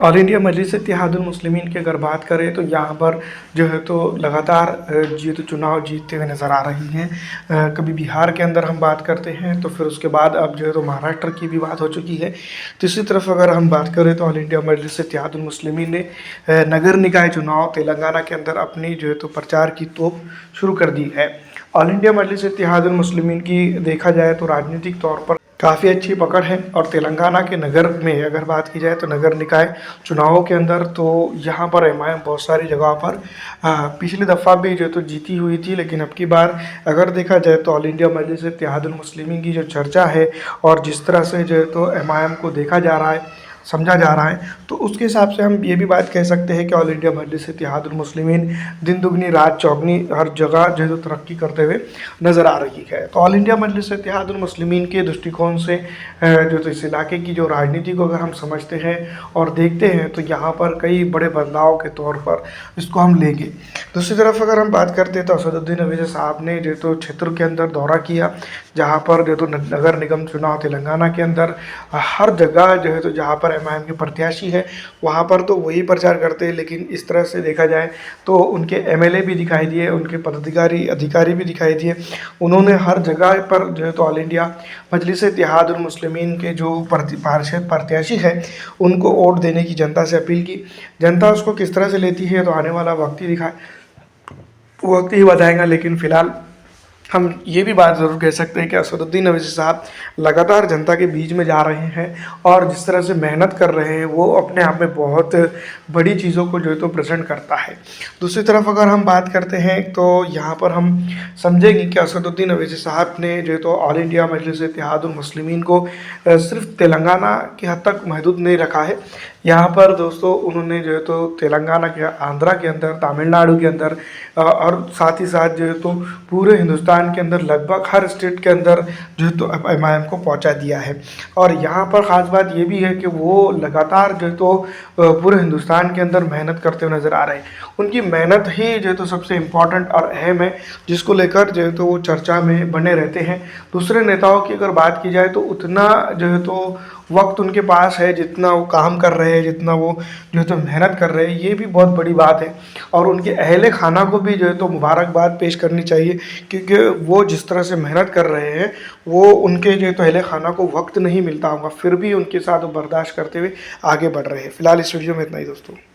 All India मजलिस इत्तेहादुल मुस्लिमीन की अगर बात करें तो यहाँ पर जो है तो लगातार चुनाव जीतते हुए नज़र आ रही हैं। कभी बिहार के अंदर हम बात करते हैं तो फिर उसके बाद अब जो है तो महाराष्ट्र की भी बात हो चुकी है। तीसरी तरफ अगर हम बात करें तो ऑल इंडिया मजलिस इत्तेहादुल मुस्लिमीन ने नगर निकाय चुनाव तेलंगाना के अंदर अपनी जो है तो प्रचार की तोप शुरू कर दी है। ऑल इंडिया मजलिस इत्तेहादुल मुस्लिमीन की देखा जाए तो राजनीतिक तौर पर काफ़ी अच्छी पकड़ है और तेलंगाना के नगर में अगर बात की जाए तो नगर निकाय चुनावों के अंदर तो यहाँ पर एमआईएम बहुत सारी जगहों पर पिछली दफ़ा भी जो तो जीती हुई थी, लेकिन अब की बार अगर देखा जाए तो ऑल इंडिया मजलिस इत्तेहादुल मुस्लिमीन की जो चर्चा है और जिस तरह से जो है तो एमआईएम को देखा जा रहा है, समझा जा रहा है, तो उसके हिसाब से हम ये भी बात कह सकते हैं कि ऑल इंडिया मजलिस इत्तेहादुल मुस्लिमीन दिन दुगनी रात चौगनी हर जगह जो है तो तरक्की करते हुए नज़र आ रही है। तो ऑल इंडिया मजलिस इत्तेहादुल मुस्लिमीन के दृष्टिकोण से जो तो इस इलाके की जो राजनीति को अगर हम समझते हैं और देखते हैं तो यहाँ पर कई बड़े बदलाव के तौर पर इसको हम लेंगे। दूसरी तरफ अगर हम बात करते हैं तो असदुद्दीन अवैसी साहब ने जो तो क्षेत्र के अंदर दौरा किया, जहाँ पर जो तो नगर निगम चुनाव तेलंगाना के अंदर हर जगह जो है तो जहाँ पर एमआईएम के प्रत्याशी है वहाँ पर तो वही प्रचार करते हैं, लेकिन इस तरह से देखा जाए तो उनके एमएलए भी दिखाई दिए, उनके पदाधिकारी अधिकारी भी दिखाई दिए। उन्होंने हर जगह पर जो है तो ऑल इंडिया मजलिस इत्तेहादुल मुस्लिमीन के जो पार्षद प्रत्याशी है उनको वोट देने की जनता से अपील की। जनता उसको किस तरह से लेती है तो आने वाला वक्त ही बताएगा, लेकिन फ़िलहाल हम ये भी बात ज़रूर कह सकते हैं कि असदुद्दीन अवैसी साहब लगातार जनता के बीच में जा रहे हैं और जिस तरह से मेहनत कर रहे हैं वो अपने आप में बहुत बड़ी चीज़ों को जो है तो प्रेजेंट करता है। दूसरी तरफ अगर हम बात करते हैं तो यहाँ पर हम समझेंगे कि असदुद्दीन अवैसी साहब ने जो है तो ऑल इंडिया मजलिस इत्तेहादुल मुस्लिमीन को सिर्फ तेलंगाना की हद तक महदूद नहीं रखा है। यहाँ पर दोस्तों उन्होंने जो है तो तेलंगाना के, आंध्रा के अंदर, तमिलनाडु के अंदर और साथ ही साथ जो है तो पूरे हिंदुस्तान के अंदर लगभग हर स्टेट के अंदर जो है तो एमआईएम को पहुंचा दिया है। और यहाँ पर ख़ास बात ये भी है कि वो लगातार जो है तो पूरे हिंदुस्तान के अंदर मेहनत करते हुए नज़र आ रहे हैं। उनकी मेहनत ही जो है तो सबसे इम्पॉर्टेंट और अहम है, जिसको लेकर जो है तो वो चर्चा में बने रहते हैं। दूसरे नेताओं की अगर बात की जाए तो उतना जो है तो वक्त उनके पास है जितना वो काम कर रहे हैं, जितना वो जो है तो मेहनत कर रहे हैं, ये भी बहुत बड़ी बात है। और उनके अहले खाना को भी जो है तो मुबारकबाद पेश करनी चाहिए, क्योंकि वो जिस तरह से मेहनत कर रहे हैं वो उनके जो है तो अहले खाना को वक्त नहीं मिलता होगा, फिर भी उनके साथ वो बर्दाश्त करते हुए आगे बढ़ रहे हैं। फिलहाल इस वीडियो में इतना ही दोस्तों।